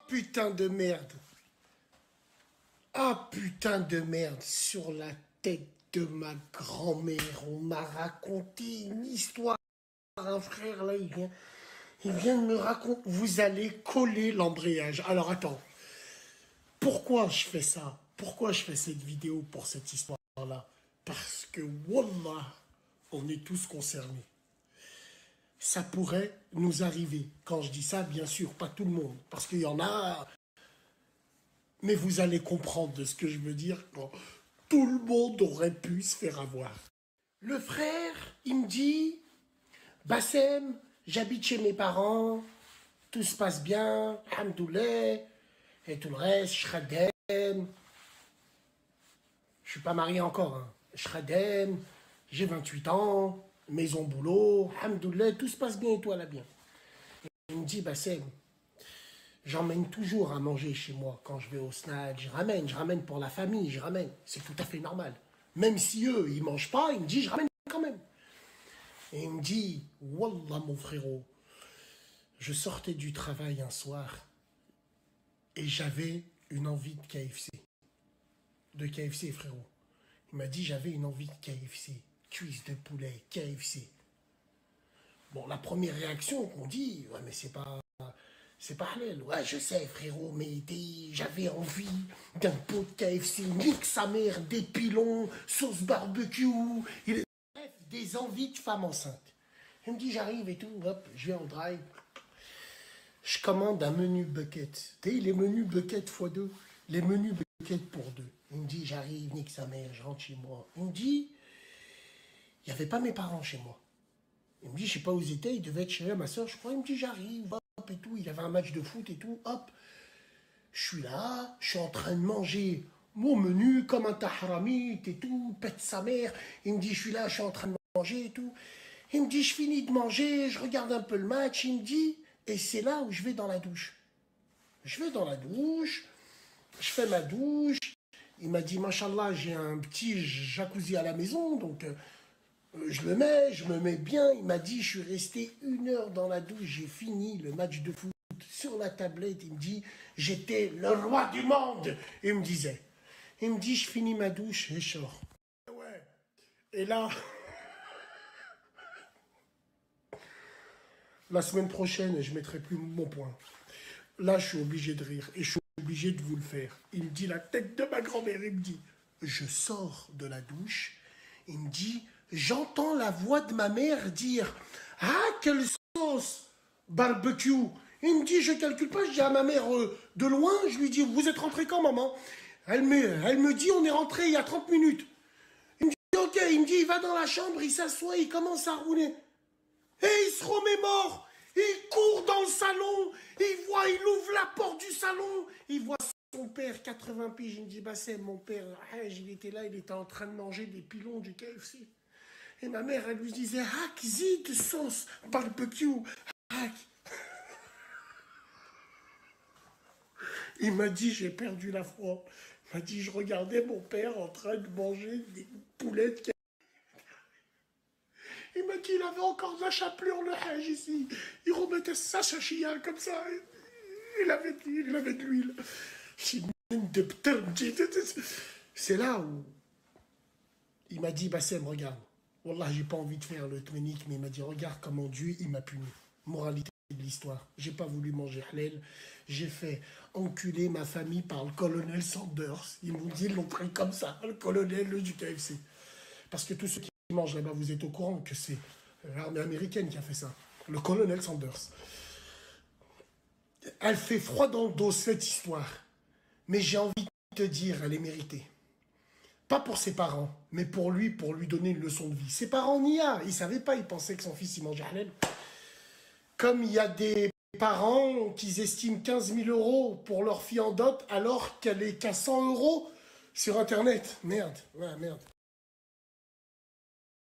putain de merde. Ah putain de merde. Sur la tête de ma grand-mère, on m'a raconté une histoire. Un frère là, il vient de me raconter. Vous allez coller l'embrayage. Alors attends. Pourquoi je fais ça? Pourquoi je fais cette vidéo pour cette histoire-là? Parce que wallah, on est tous concernés. Ça pourrait nous arriver. Quand je dis ça, bien sûr, pas tout le monde. Parce qu'il y en a... Mais vous allez comprendre de ce que je veux dire quand tout le monde aurait pu se faire avoir. Le frère, il me dit, Bassem, j'habite chez mes parents, tout se passe bien, alhamdoulilah, et tout le reste, Shradem. Je suis pas marié encore, hein. Shradem, j'ai 28 ans, maison, boulot, alhamdoulilah, tout se passe bien et toi là bien. Il me dit, Bassem, j'emmène toujours à manger chez moi quand je vais au snack, je ramène pour la famille, je ramène. C'est tout à fait normal. Même si eux, ils mangent pas, il me dit, je ramène quand même. Et il me dit, wallah mon frérot, je sortais du travail un soir et j'avais une envie de KFC. De KFC, frérot. Il m'a dit, j'avais une envie de KFC. Cuisse de poulet, KFC. Bon, la première réaction qu'on dit, ouais, mais c'est pas halal. Ouais, je sais, frérot, mais j'avais envie d'un pot de KFC, nique sa mère, des pilons, sauce barbecue. Bref, des envies de femme enceinte. Il me dit, j'arrive et tout, hop, je vais en drive. Je commande un menu bucket. Tu sais, les menus bucket x2, les menus bucket pour deux. Il me dit, j'arrive, nique sa mère, je rentre chez moi. Il me dit, il n'y avait pas mes parents chez moi. Il me dit, je sais pas où ils étaient, ils devaient être chez ma soeur, je crois. Il me dit, j'arrive, hop, et tout. Il y avait un match de foot et tout, hop. Je suis là, je suis en train de manger mon menu comme un tahramite et tout, pète sa mère. Il me dit, je suis là, je suis en train de manger et tout. Il me dit, je finis de manger, je regarde un peu le match. Il me dit, et c'est là où je vais dans la douche. Je vais dans la douche, je fais ma douche. Il m'a dit, machallah, j'ai un petit jacuzzi à la maison, donc je le mets, je me mets bien. Il m'a dit, je suis resté 1 heure dans la douche, j'ai fini le match de foot sur la tablette. Il me dit, j'étais le roi du monde. Il me disait, il me dit, je finis ma douche et je sors. Ouais. Et là, la semaine prochaine, je ne mettrai plus mon point. Là, je suis obligé de rire et je suis obligé de vous le faire. Il me dit, la tête de ma grand-mère, il me dit, je sors de la douche, il me dit, j'entends la voix de ma mère dire, ah, quelle sauce barbecue. Il me dit, je calcule pas, je dis à ma mère, de loin, je lui dis, vous êtes rentré quand, maman? Elle me dit, on est rentré il y a 30 minutes. Il me dit, ok, il me dit, il va dans la chambre, il s'assoit, il commence à rouler. Et il se remet mort. Il court dans le salon, il ouvre la porte du salon, il voit son père, 80 piges. Il me dit, bah c'est mon père, il était là, il était en train de manger des pilons du KFC. Et ma mère, elle lui disait, hack, zit, sauce, barbecue, hack. Il m'a dit, j'ai perdu la foi. Il m'a dit, je regardais mon père en train de manger des poulets de KFC. Il m'a dit, il avait encore de la chapelure, le hajj ici. Il remettait sa chachia comme ça. Il avait de l'huile. C'est là où il m'a dit, Bassem, regarde. Wallah, j'ai pas envie de faire le tménique, mais il m'a dit, regarde comment Dieu, il m'a puni. Moralité de l'histoire. J'ai pas voulu manger halal. J'ai fait enculer ma famille par le colonel Sanders. Ils m'ont dit, ils l'ont pris comme ça, le colonel du KFC. Parce que tous ceux qui mangent là-bas, vous êtes au courant que c'est l'armée américaine qui a fait ça. Le colonel Sanders. Elle fait froid dans le dos, cette histoire. Mais j'ai envie de te dire, elle est méritée. Pas pour ses parents, mais pour lui donner une leçon de vie. Ses parents n'y a. Ils ne savaient pas, ils pensaient que son fils, il mangeait halal. Comme il y a des parents qui estiment 15 000 € pour leur fille en dot, alors qu'elle est qu'à 100 € sur Internet. Merde, ouais, merde.